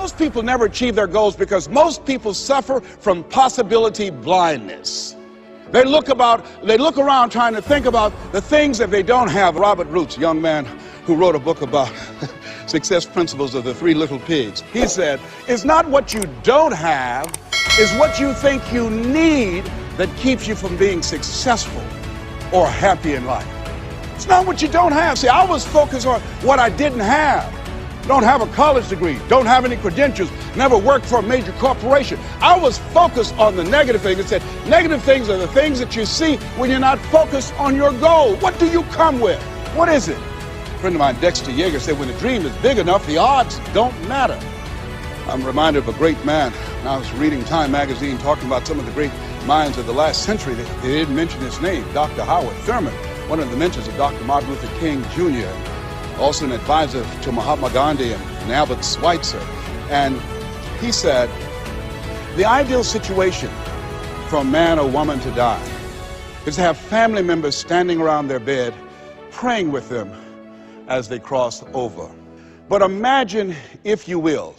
most people never achieve their goals because most people suffer from possibility blindness. They look around trying to think about the things that they don't have. Robert Roots, a young man who wrote a book about success principles of the Three Little Pigs, he said, it's not what you don't have, it's what you think you need that keeps you from being successful or happy in life. It's not what you don't have. See, I was focused on what I didn't have. Don't have a college degree, don't have any credentials, never worked for a major corporation. I was focused on the negative things. It said negative things are the things that you see when you're not focused on your goal. What do you come with? What is it? A friend of mine, Dexter Yeager, said when the dream is big enough, the odds don't matter. I'm reminded of a great man. I was reading Time magazine talking about some of the great minds of the last century. They didn't mention his name, Dr. Howard Thurman, one of the mentors of Dr. Martin Luther King Jr., also an advisor to Mahatma Gandhi and Albert Schweitzer. And he said, the ideal situation for a man or woman to die is to have family members standing around their bed praying with them as they cross over. But imagine, if you will,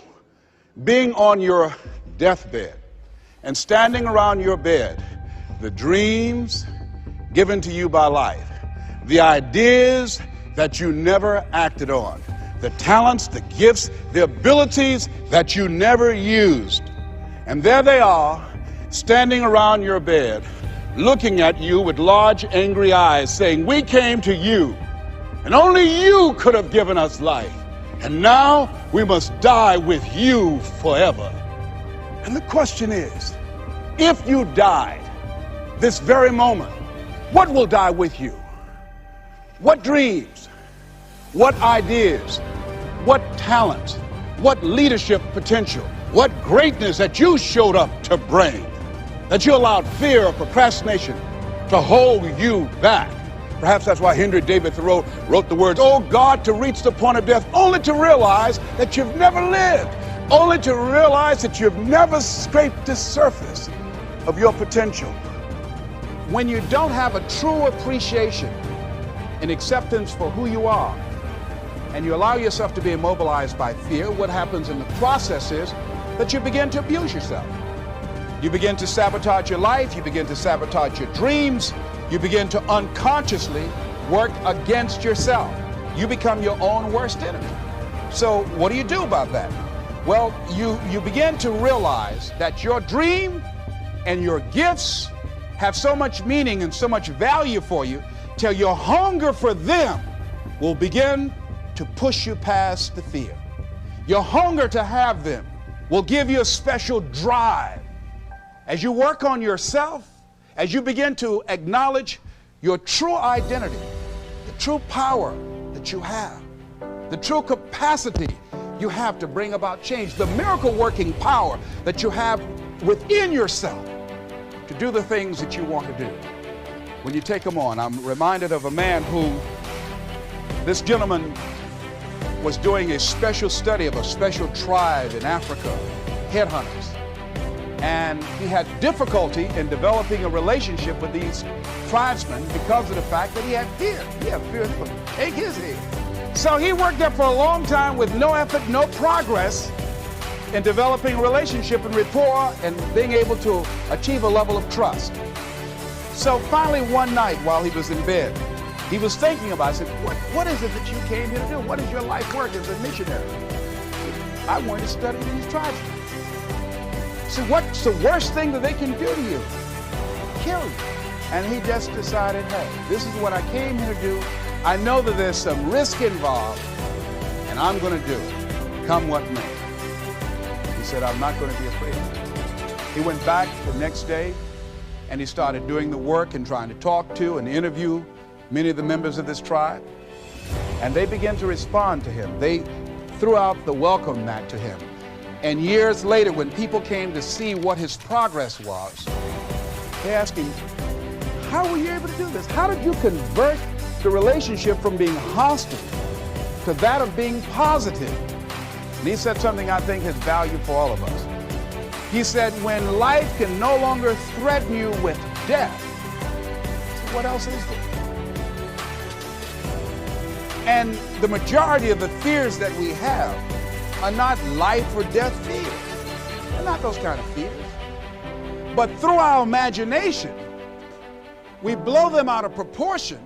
being on your deathbed and standing around your bed, the dreams given to you by life, the ideas that you never acted on, the talents, the gifts, the abilities that you never used. And there they are, standing around your bed, looking at you with large, angry eyes, saying, we came to you, and only you could have given us life. And now we must die with you forever. And the question is, if you died this very moment, what will die with you? What dreams, what ideas, what talents, what leadership potential, what greatness that you showed up to bring, that you allowed fear or procrastination to hold you back? Perhaps that's why Henry David Thoreau wrote the words, oh God, to reach the point of death, only to realize that you've never lived, only to realize that you've never scraped the surface of your potential. When you don't have a true appreciation and acceptance for who you are, and you allow yourself to be immobilized by fear, what happens in the process is that you begin to abuse yourself. You begin to sabotage your life, you begin to sabotage your dreams, you begin to unconsciously work against yourself. You become your own worst enemy. So what do you do about that? Well, you begin to realize that your dream and your gifts have so much meaning and so much value for you till your hunger for them will begin to push you past the fear. Your hunger to have them will give you a special drive. As you work on yourself, as you begin to acknowledge your true identity, the true power that you have, the true capacity you have to bring about change, the miracle working power that you have within yourself to do the things that you want to do. When you take them on, I'm reminded of a man who, this gentleman was doing a special study of a special tribe in Africa, headhunters. And he had difficulty in developing a relationship with these tribesmen because of the fact that he had fear. He had fear to take his head. So he worked there for a long time with no effort, no progress in developing a relationship and rapport and being able to achieve a level of trust. So finally one night while he was in bed, he was thinking about it. He said, what is it that you came here to do? What is your life work as a missionary? I want to study these tribesmen. So what's the worst thing that they can do to you? Kill you. And he just decided, hey, this is what I came here to do. I know that there's some risk involved, and I'm going to do it, come what may. He said, I'm not going to be afraid. He went back the next day, and he started doing the work and trying to talk to and interview many of the members of this tribe. And they began to respond to him. They threw out the welcome mat to him. And years later, when people came to see what his progress was, they asked him, how were you able to do this? How did you convert the relationship from being hostile to that of being positive? And he said something I think has value for all of us. He said, when life can no longer threaten you with death, so what else is there? And the majority of the fears that we have are not life or death fears. They're not those kind of fears. But through our imagination, we blow them out of proportion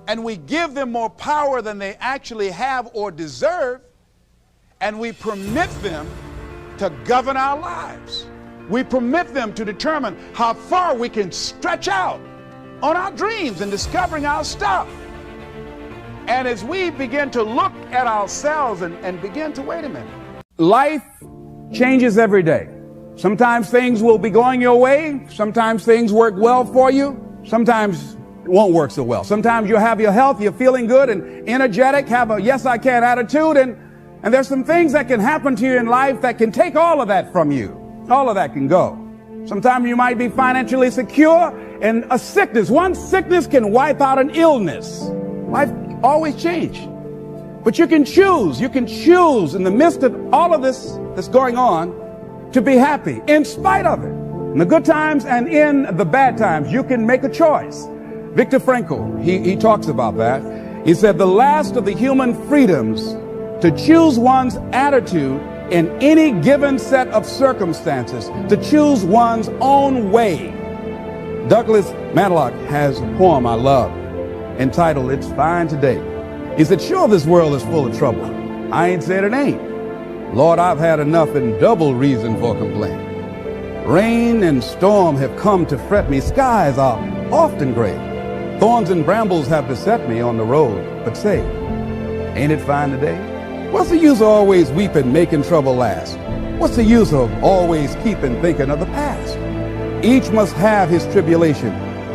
and we give them more power than they actually have or deserve, and we permit them to govern our lives. We permit them to determine how far we can stretch out on our dreams and discovering our stuff. And as we begin to look at ourselves and begin to, wait a minute. Life changes every day. Sometimes things will be going your way. Sometimes things work well for you. Sometimes it won't work so well. Sometimes you'll have your health, you're feeling good and energetic, have a yes I can attitude, and there's some things that can happen to you in life that can take all of that from you. All of that can go. Sometimes you might be financially secure, and a sickness, one sickness can wipe out an illness. Life always changes. But you can choose in the midst of all of this that's going on to be happy in spite of it. In the good times and in the bad times, you can make a choice. Viktor Frankl, he talks about that. He said the last of the human freedoms to choose one's attitude in any given set of circumstances, to choose one's own way. Douglas Matlock has a poem I love entitled It's Fine Today. He said, sure, this world is full of trouble. I ain't said it ain't. Lord, I've had enough and double reason for complaint. Rain and storm have come to fret me. Skies are often gray. Thorns and brambles have beset me on the road. But say, ain't it fine today? What's the use of always weeping, making trouble last? What's the use of always keeping thinking of the past? Each must have his tribulation,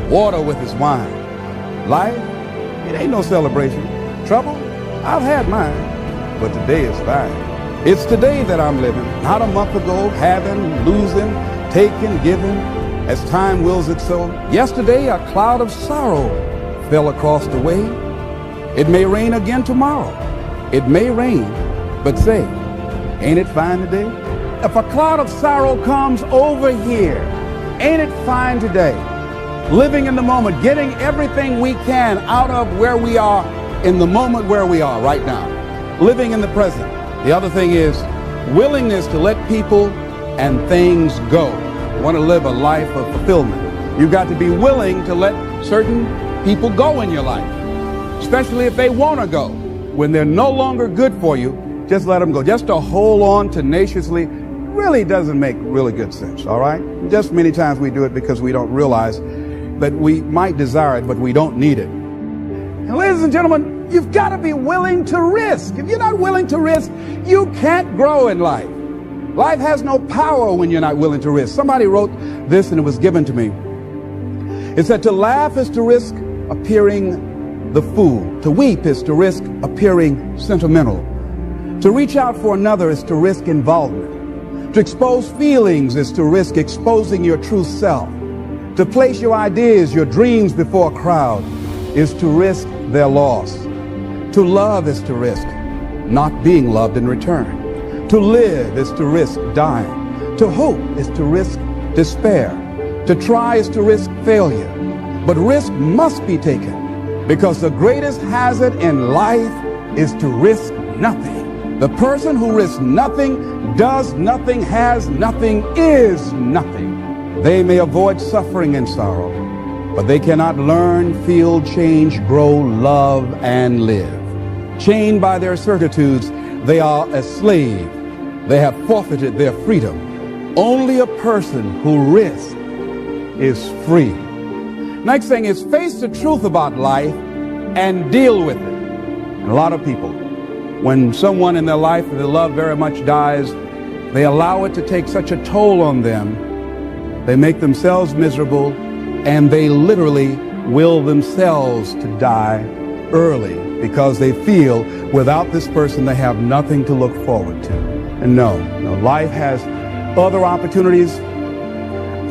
water with his wine. Life, it ain't no celebration. Trouble, I've had mine, but today is fine. It's today that I'm living, not a month ago, having, losing, taking, giving, as time wills it so. Yesterday, a cloud of sorrow fell across the way. It may rain again tomorrow. It may rain, but say, ain't it fine today? If a cloud of sorrow comes over here, ain't it fine today? Living in the moment, getting everything we can out of where we are in the moment where we are right now. Living in the present. The other thing is willingness to let people and things go. You want to live a life of fulfillment. You've got to be willing to let certain people go in your life, especially if they want to go. When they're no longer good for you, just let them go. Just to hold on tenaciously really doesn't make really good sense, all right? Just many times we do it because we don't realize that we might desire it, but we don't need it. And ladies and gentlemen, you've got to be willing to risk. If you're not willing to risk, you can't grow in life. Life has no power when you're not willing to risk. Somebody wrote this and it was given to me. It said, to laugh is to risk appearing the fool. To weep is to risk appearing sentimental. To reach out for another is to risk involvement. To expose feelings is to risk exposing your true self. To place your ideas, your dreams before a crowd is to risk their loss. To love is to risk not being loved in return. To live is to risk dying. To hope is to risk despair. To try is to risk failure. But risk must be taken, because the greatest hazard in life is to risk nothing. The person who risks nothing, does nothing, has nothing, is nothing. They may avoid suffering and sorrow, but they cannot learn, feel, change, grow, love, and live. Chained by their certitudes, they are a slave. They have forfeited their freedom. Only a person who risks is free. Next thing is face the truth about life and deal with it. And a lot of people, when someone in their life that they love very much dies, they allow it to take such a toll on them. They make themselves miserable, and they literally will themselves to die early because they feel without this person they have nothing to look forward to. And no, life has other opportunities,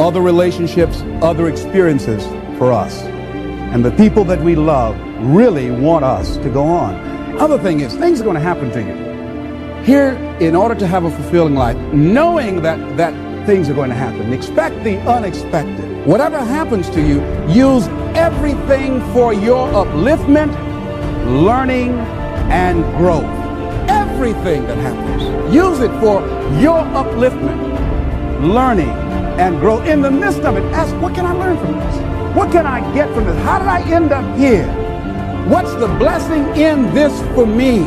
other relationships, other experiences for us. And the people that we love really want us to go on. Other thing is, things are going to happen to you. Here, in order to have a fulfilling life, knowing that things are going to happen, expect the unexpected. Whatever happens to you, use everything for your upliftment, learning, and growth. everything that happens. Use it for your upliftment, learning, and growth. In the midst of it, ask, what can I learn from this? What can I get from this? How did I end up here? What's the blessing in this for me?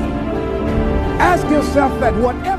Ask yourself that whatever